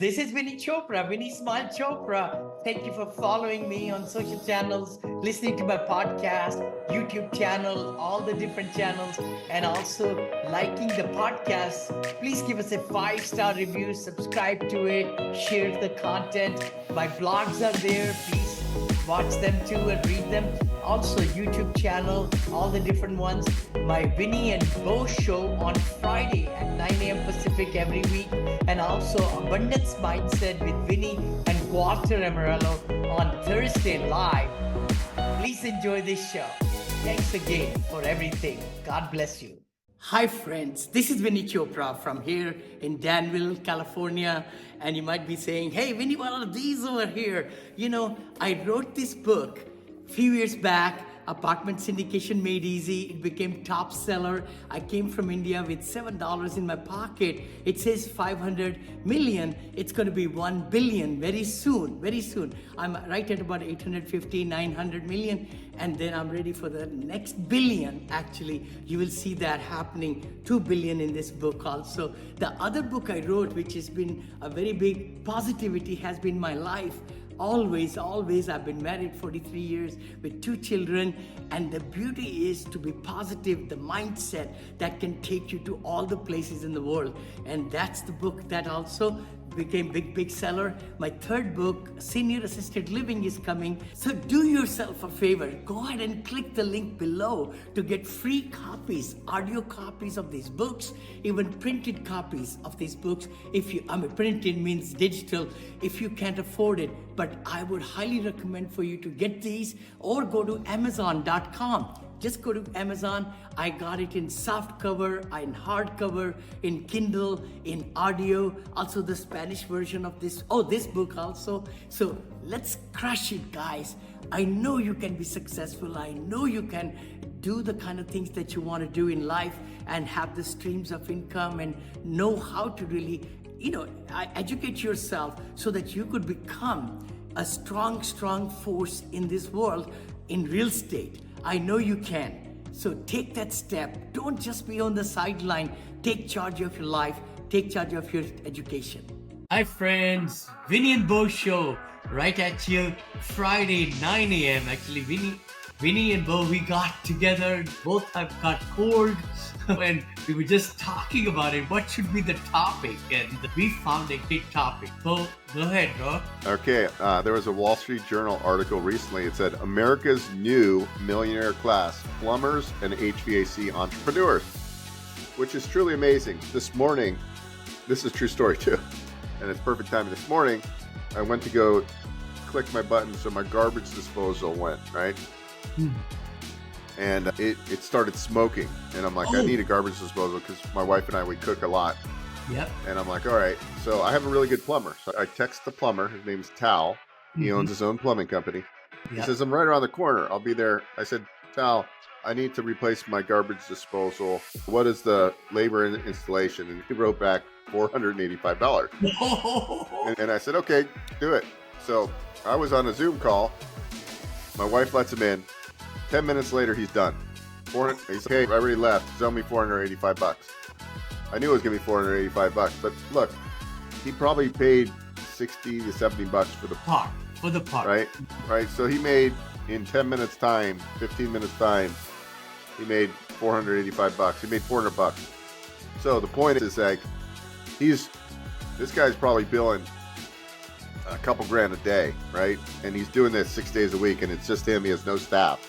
This is Vinny Chopra, Vinny Smile Chopra. Thank you for following me on social channels, listening to my podcast, YouTube channel, all the different channels, and also liking the podcast. Please give us a 5-star review, subscribe to it, share the content. My blogs are there. Please watch them too and read them. Also, YouTube channel, all the different ones. My Vinney and Beau show on Friday at 9 a.m. Pacific every week. And also Abundance Mindset with Vinney and Walter Amarello on Thursday live. Please enjoy this show. Thanks again for everything. God bless you. Hi friends, this is Vinny Chopra from here in Danville, California. And you might be saying, hey Vinny, what are these over here? You know, I wrote this book a few years back. Apartment syndication made easy. It became top seller. I came from India with $7 in my pocket. It says 500 million. It's going to be 1 billion very soon, very soon. I'm right at about 850, 900 million. And then I'm ready for the next billion. Actually, you will see that happening. 2 billion in this book also. The other book I wrote, which has been a very big positivity, has been my life. Always, I've been married 43 years with 2 children, and the beauty is to be positive, the mindset that can take you to all the places in the world. And that's the book that also became big seller. My 3rd book, Senior Assisted Living, is coming. So do yourself a favor, go ahead and click the link below to get free copies, audio copies of these books, even printed copies of these books. If you, printed means digital, if you can't afford it, but I would highly recommend for you to get these or go to Amazon.com. Just go to Amazon. I got it in soft cover, in hardcover, in Kindle, in audio, also the Spanish version of this book also. So let's crush it, guys. I know you can be successful. I know you can do the kind of things that you want to do in life and have the streams of income and know how to really, educate yourself so that you could become a strong force in this world in real estate. I know you can. So take that step. Don't just be on the sideline. Take charge of your life. Take charge of your education. Hi friends, Vinney and Beau show right at you Friday 9 a.m. Actually, Vinney and Beau, we got together. Both have got cold, and we were just talking about it. What should be the topic? And we found a great topic. So go ahead, bro. Okay, there was a Wall Street Journal article recently. It said America's new millionaire class, plumbers and HVAC entrepreneurs, which is truly amazing. This morning, this is a true story too, and it's perfect timing. This morning, I went to go click my button so my garbage disposal went, right? And it started smoking, and I'm like, I need a garbage disposal because my wife and I, we cook a lot. Yep. And I'm like, all right, so I have a really good plumber. So I text the plumber. His name's Tal. He owns his own plumbing company. He says, I'm right around the corner. I'll be there. I said, Tal, I need to replace my garbage disposal. What is the labor and installation? And he wrote back $485. And I said, okay, do it. So I was on a Zoom call. My wife lets him in. 10 minutes later, he's done. He's okay, I already left. He's owed me $485. I knew it was going to be $485, but look, he probably paid 60 to 70 bucks for the part. Right. So he made, in 10 minutes time, 15 minutes time, he made $485. He made $400. So the point is, like, this guy's probably billing a couple grand a day, right? And he's doing this 6 days a week, and it's just him. He has no staff.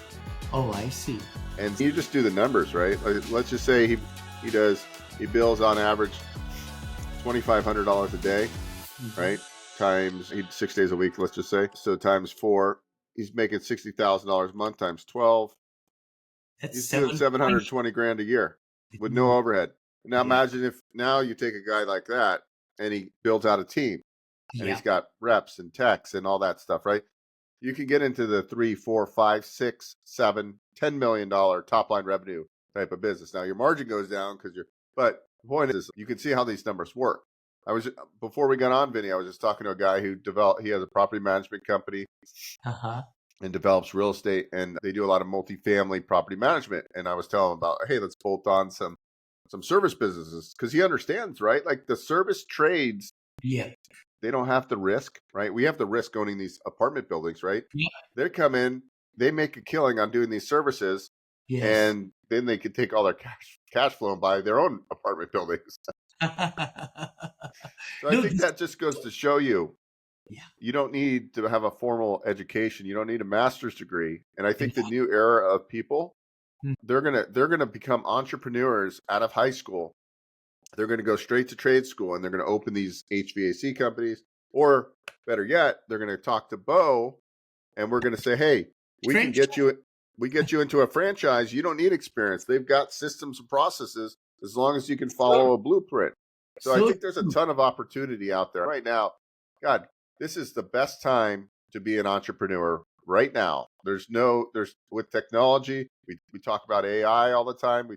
Oh, I see. And you just do the numbers, right? Like, let's just say he bills on average $2,500 a day, right? Times 6 days a week, let's just say. So times 4, he's making $60,000 a month times 12. He's doing 720 grand a year with no overhead. Now imagine if now you take a guy like that and he builds out a team and he's got reps and techs and all that stuff, right? You can get into the 3, 4, 5, 6, 7, $10 million top line revenue type of business. Now your margin goes down but the point is you can see how these numbers work. Before we got on, Vinny, I was just talking to a guy who he has a property management company and develops real estate, and they do a lot of multifamily property management. And I was telling him about, hey, let's bolt on some service businesses, because he understands, right? Like the service trades they don't have to risk, right? We have to risk owning these apartment buildings, right? Yeah. They come in, they make a killing on doing these services, Yes. and then they can take all their cash flow and buy their own apartment buildings. So I No, think this, that just goes to show you, yeah. you don't need to have a formal education. You don't need a master's degree. And I think the Exactly. new era of people, Mm. they're gonna become entrepreneurs out of high school. They're gonna go straight to trade school and they're gonna open these HVAC companies, or better yet, they're gonna talk to Beau and we're gonna say, hey, we can French. get you into a franchise. You don't need experience. They've got systems and processes as long as you can follow a blueprint. So I So think there's a true. ton of opportunity out there right now. God, this is the best time to be an entrepreneur right now. There's with technology, we talk about AI all the time.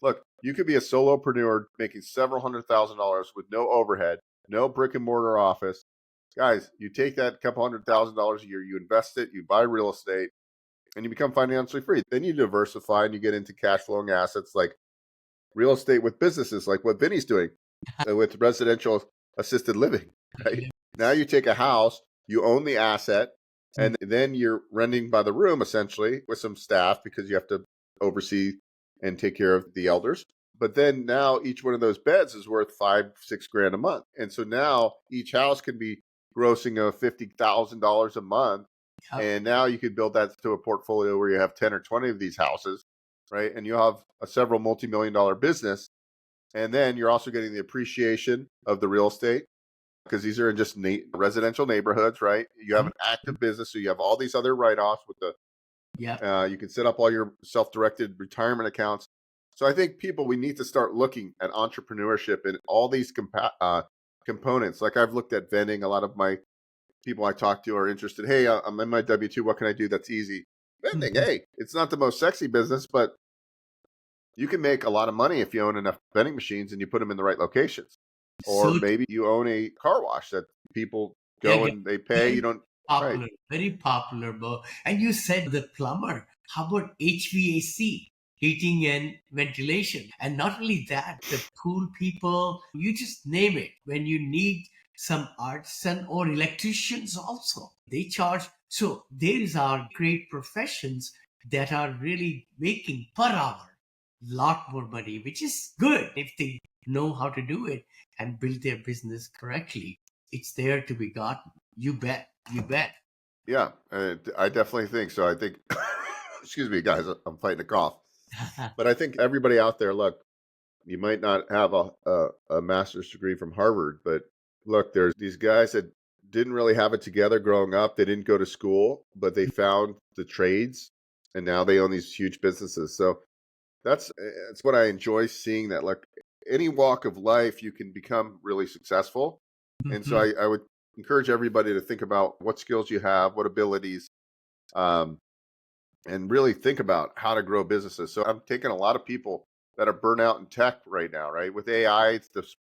Look, you could be a solopreneur making several $100,000 with no overhead, no brick and mortar office. Guys, you take that couple $100,000 a year, you invest it, you buy real estate, and you become financially free. Then you diversify and you get into cash flowing assets like real estate with businesses, like what Vinny's doing with residential assisted living, right? Now you take a house, you own the asset, Mm. and then you're renting by the room essentially with some staff because you have to oversee and take care of the elders. But then now each one of those beds is worth 5, 6 grand a month. And so now each house can be grossing a $50,000 a month. Yep. And now you could build that to a portfolio where you have 10 or 20 of these houses, right? And you'll have a several multi-million dollar business. And then you're also getting the appreciation of the real estate because these are in just residential neighborhoods, right? You have Mm. an active business, so you have all these other write-offs with the Yep. you can set up all your self-directed retirement accounts. So I think people, we need to start looking at entrepreneurship in all these components. Like I've looked at vending. A lot of my people I talk to are interested. Hey, I'm in my W-2. What can I do that's easy? Vending. Mhm. Hey, it's not the most sexy business, but you can make a lot of money if you own enough vending machines and you put them in the right locations. Or So maybe you own a car wash that people they're go getting and they pay. You don't, right. very popular, Bo. And you said the plumber. How about HVAC, heating and ventilation? And not only that, the pool people, you just name it. When you need some artisan or electricians also, they charge. So these are great professions that are really making per hour lot more money, which is good if they know how to do it and build their business correctly. It's there to be gotten. You bet. You bet. Yeah, I definitely think so. I think, excuse me, guys, I'm fighting a cough. But I think everybody out there, look, you might not have a master's degree from Harvard, but look, there's these guys that didn't really have it together growing up. They didn't go to school, but they found the trades, and now they own these huge businesses. So that's what I enjoy seeing. That like any walk of life, you can become really successful. And so Mhm. I would encourage everybody to think about what skills you have, what abilities, um, and really think about how to grow businesses. So I'm taking a lot of people that are burnt out in tech right now, right? With AI, it's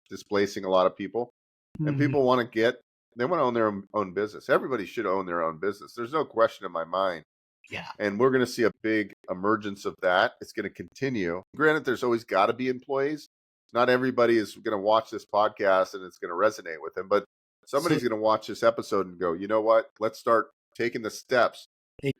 displacing a lot of people, and Mhm. people want to they want to own their own business. Everybody should own their own business. There's no question in my mind. Yeah. And we're going to see a big emergence of that. It's going to continue. Granted, there's always got to be employees. Not everybody is going to watch this podcast and it's going to resonate with them, but So somebody's going to watch this episode and go, you know what? Let's start taking the steps.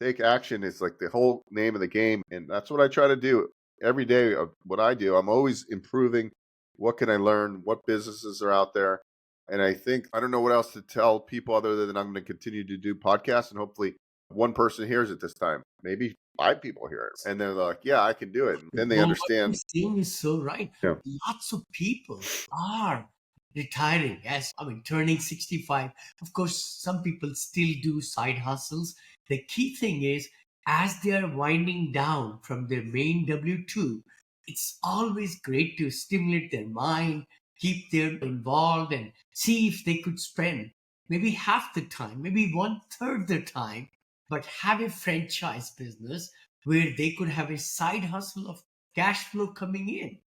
Take action is like the whole name of the game. And that's what I try to do every day of what I do. I'm always improving. What can I learn? What businesses are out there? And I think, I don't know what else to tell people other than I'm going to continue to do podcasts and hopefully one person hears it this time. Maybe 5 people hear it. And they're like, yeah, I can do it. And then they well, what you're understand. saying is so right. Yeah. Lots of people are retiring as I mean turning 65. Of course, some people still do side hustles. The key thing is as they are winding down from their main W2, it's always great to stimulate their mind, keep them involved and see if they could spend maybe half the time, maybe one third the time, but have a franchise business where they could have a side hustle of cash flow coming in.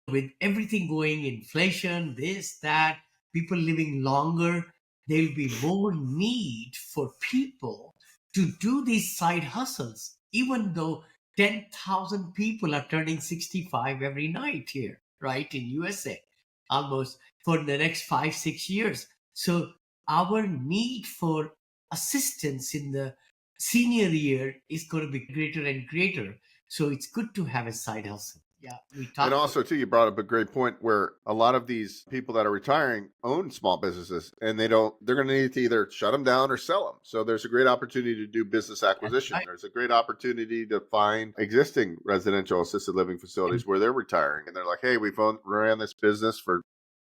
With everything going, inflation, this, that, people living longer, there'll be more need for people to do these side hustles, even though 10,000 people are turning 65 every night here, right, in USA, almost for the next 5, 6 years. So our need for assistance in the senior year is going to be greater and greater. So it's good to have a side hustle. Yeah, we And talked. also, too, you brought up a great point where a lot of these people that are retiring own small businesses, and they're going to need to either shut them down or sell them. So there's a great opportunity to do business That's acquisition. right. There's a great opportunity to find existing residential assisted living facilities where they're retiring, and they're like, hey, ran this business for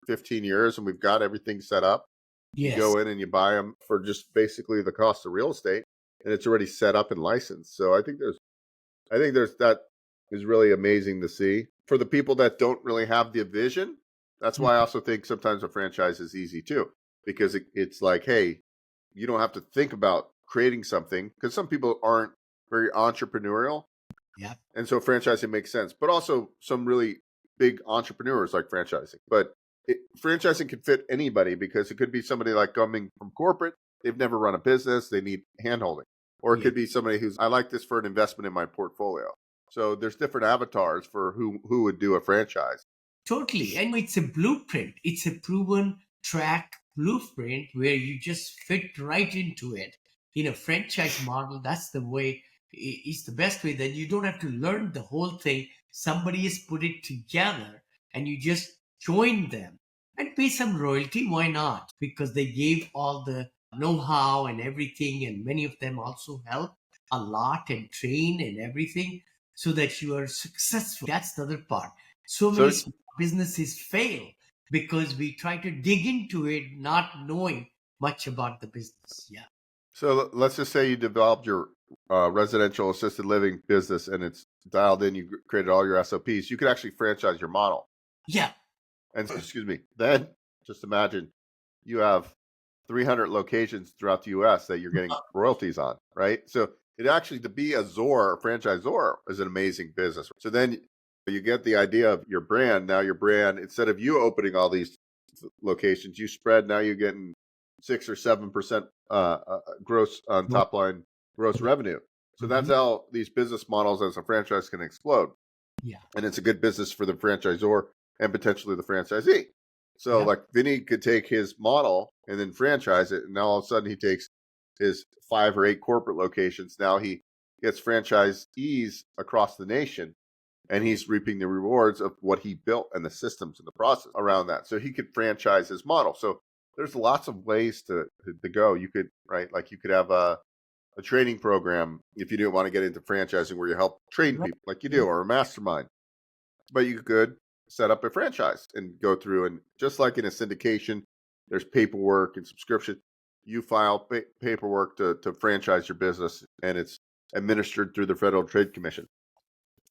15 years and we've got everything set up. You Yes, go in and you buy them for just basically the cost of real estate, and it's already set up and licensed. So I think there's that is really amazing to see for the people that don't really have the vision. That's why I also think sometimes a franchise is easy too, because it's like, hey, you don't have to think about creating something because some people aren't very entrepreneurial, yeah, and so franchising makes sense. But also some really big entrepreneurs like franchising. But franchising can fit anybody because it could be somebody like coming from corporate. They've never run a business. They need handholding. Or it yeah. could be somebody I like this for an investment in my portfolio. So there's different avatars for who would do a franchise. Totally. And it's a blueprint. It's a proven track blueprint where you just fit right into it. In a franchise model, that's the way, is the best way. Then you don't have to learn the whole thing. Somebody has put it together and you just join them and pay some royalty. Why not? Because they gave all the know how and everything. And many of them also help a lot and train and everything so that you are successful. That's the other part. So many So businesses fail because we try to dig into it not knowing much about the business. Yeah. let's just say you developed your residential assisted living business and it's dialed in. You created all your SOPs. You could actually franchise your model. Yeah. And excuse me. Then just imagine you have 300 locations throughout the U.S. that you're getting royalties on, right? So it actually to be a franchisor, is an amazing business. So then you get the idea of your brand. Now your brand, instead of you opening all these locations, you spread. Now you're getting 6 or 7% gross on Well, top line gross revenue. So that's mhm. how these business models as a franchise can explode, Yeah. and it's a good business for the franchisor and potentially the franchisee. So Yeah. like Vinny could take his model and then franchise it, and now all of a sudden he takes his 5 or 8 corporate locations. Now he gets franchisees across the nation, and he's reaping the rewards of what he built and the systems and the process around that. So he could franchise his model. So there's lots of ways to go. You could like you could have a training program if you didn't want to get into franchising where you help train Right. people like you do, or a mastermind. But you could set up a franchise and go through, and just like in a syndication, there's paperwork and subscription. You file paperwork to franchise your business, and it's administered through the Federal Trade Commission.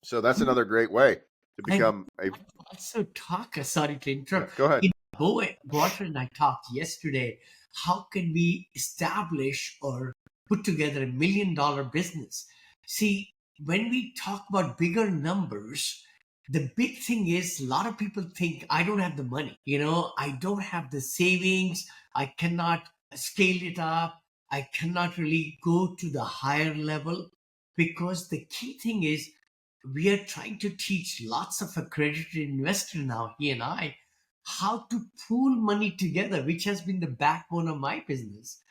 So that's another great way to And become a. also talk, sorry to Yeah, interrupt. go ahead. In Walter and I talked yesterday. How can we establish or put together $1 million business? See, when we talk about bigger numbers, the big thing is a lot of people think I don't have the money. I don't have the savings. I cannot scale it up. I cannot really go to the higher level because the key thing is we are trying to teach lots of accredited investors now, he and I, how to pool money together, which has been the backbone of my business,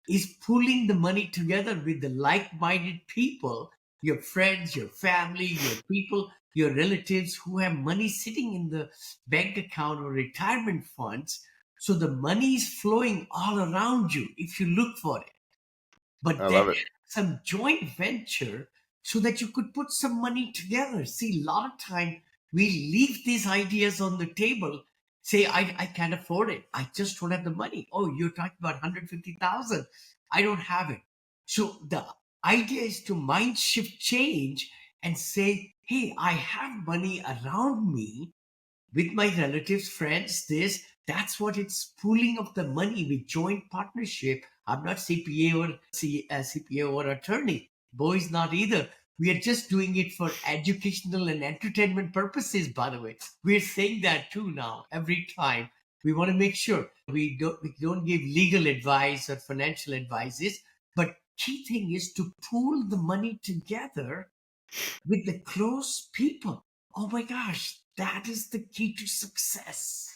is pooling the money together with the like-minded people, your friends, your family, your people, your relatives who have money sitting in the bank account or retirement funds. So the money is flowing all around you if you look for it, I but then love it. some joint venture so that you could put some money together. See, a lot of time we leave these ideas on the table, say, I can't afford it. I just don't have the money. Oh, you're talking about 150,000. I don't have it. So the idea is to mind shift change and say, hey, I have money around me with my relatives, friends, this, that's what it's pooling of the money with joint partnership. I'm not CPA or CPA or attorney. Bo is not either. We are just doing it for educational and entertainment purposes, by the way. We're saying that too now, every time. We want to make sure we don't give legal advice or financial advices, but key thing is to pool the money together with the close people. Oh my gosh, that is the key to success.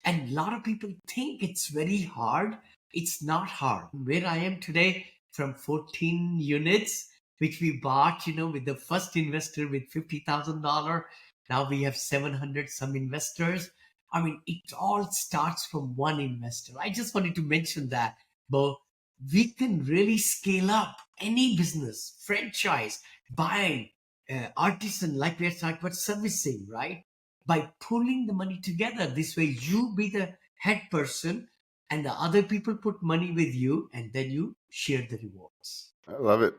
And a lot of people think it's very hard. It's not hard. Where I am today, from 14 units, which we bought, with the first investor with $50,000. Now we have 700 some investors. I mean, it all starts from one investor. I just wanted to mention that, but we can really scale up any business, franchise, buying, artisan, like we are talking about servicing, right? By pulling the money together. This way, you be the head person, and the other people put money with you, and then you share the rewards. I love it.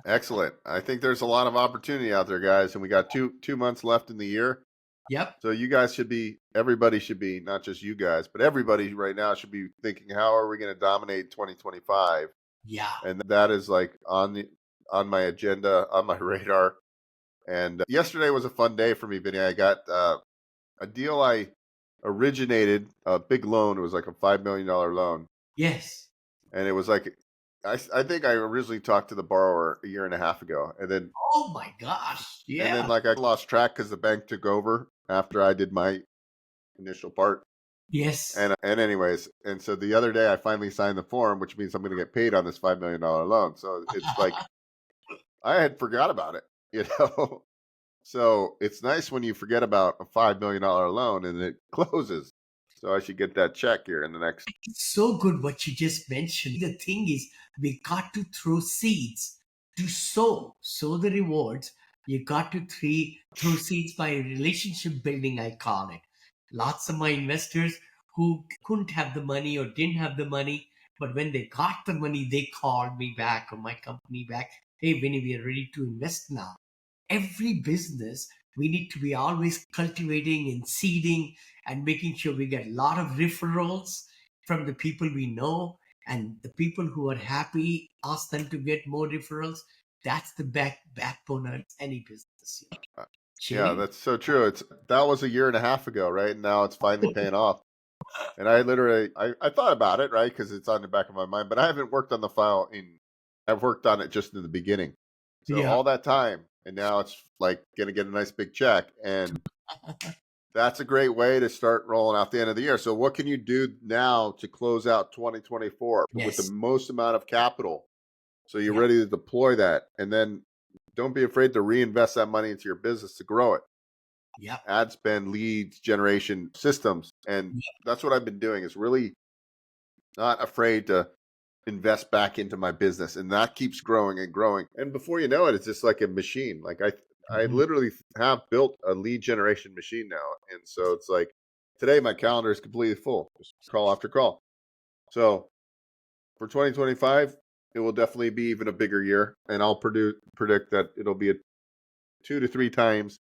Excellent. I think there's a lot of opportunity out there, guys, and we got two months left in the year. Yep. So you guys should be, everybody should be, not just you guys, but everybody right now should be thinking, how are we going to dominate 2025? Yeah. And that is like on my agenda, on my radar. And yesterday was a fun day for me, Vinny. I got a deal I originated, a big loan. It was like a $5 million loan. Yes. And it was like, I think I originally talked to the borrower a year and a half ago. And then, Oh my gosh. Yeah. and then like I lost track because the bank took over after I did my initial part. Yes. And anyways, and so the other day I finally signed the form, which means I'm going to get paid on this $5 million loan. So it's like, I had forgot about it, So it's nice when you forget about a $5 million loan and it closes. So I should get that check here in the next. It's so good what you just mentioned. The thing is, we got to throw seeds to sow the rewards. You got to throw seeds by relationship building, I call it. Lots of my investors who couldn't have the money or didn't have the money, but when they got the money, they called me back or my company back. Hey, Vinny, we are ready to invest now. Every business, we need to be always cultivating and seeding and making sure we get a lot of referrals from the people we know, and the people who are happy, ask them to get more referrals. That's the backbone of any business. Yeah, that's so true. That was a year and a half ago, right? And now it's finally paying off. And I literally, I thought about it, right? Because it's on the back of my mind, but I haven't worked on the file I've worked on it just in the beginning. So all that time, and now it's like going to get a nice big check. And that's a great way to start rolling out the end of the year. So what can you do now to close out 2024 with the most amount of capital? So you're ready to deploy that. And then don't be afraid to reinvest that money into your business to grow it. Yeah. Ad spend, leads, generation, systems. And that's what I've been doing, is really not afraid to invest back into my business. And that keeps growing and growing. And before you know it, it's just like a machine. Like I literally have built a lead generation machine now. And so it's like today my calendar is completely full, just call after call. So for 2025, it will definitely be even a bigger year. And I'll predict that it'll be a 2 to 3 times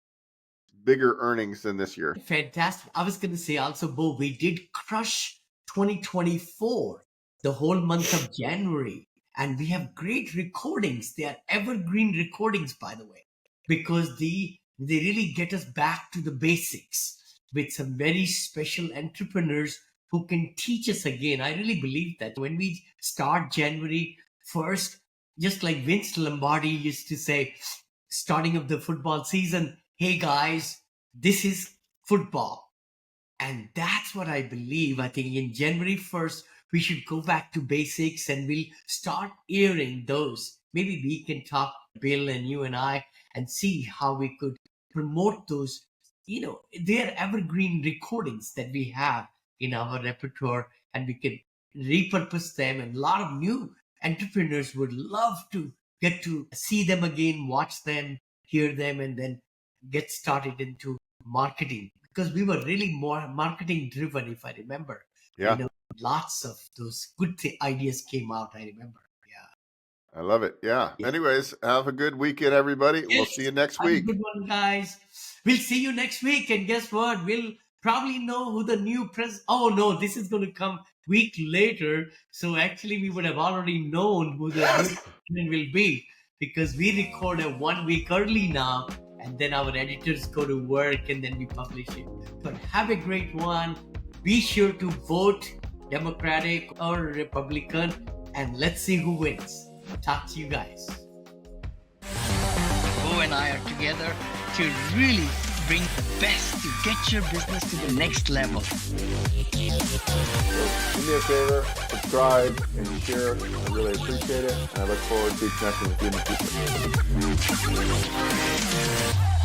bigger earnings than this year. Fantastic. I was going to say also, Beau, we did crush 2024, the whole month of January. And we have great recordings. They are evergreen recordings, by the way, because they really get us back to the basics with some very special entrepreneurs who can teach us again. I really believe that when we start January 1st, just like Vince Lombardi used to say, starting of the football season, hey guys, this is football. And that's what I believe. I think in January 1st, we should go back to basics and we'll start airing those. Maybe we can talk, Bill and you and I, and see how we could promote those. They're evergreen recordings that we have in our repertoire, and we can repurpose them. And a lot of new entrepreneurs would love to get to see them again, watch them, hear them, and then get started into marketing, because we were really more marketing driven, if I remember. Yeah. Lots of those good ideas came out, I remember. Yeah. I love it. Yeah. Anyways, have a good weekend, everybody. We'll see you next week. Have a good one, guys. We'll see you next week. And guess what? We'll probably know who the new president. Oh, no, this is going to come week later. So actually, we would have already known who the new president will be, because we record it 1 week early now. And then our editors go to work and then we publish it. But have a great one. Be sure to vote Democratic or Republican, and let's see who wins. Talk to you guys. Beau and I are together to really bring the best to get your business to the next level. So do me a favor, subscribe and share. I really appreciate it. And I look forward to connecting with you in the future.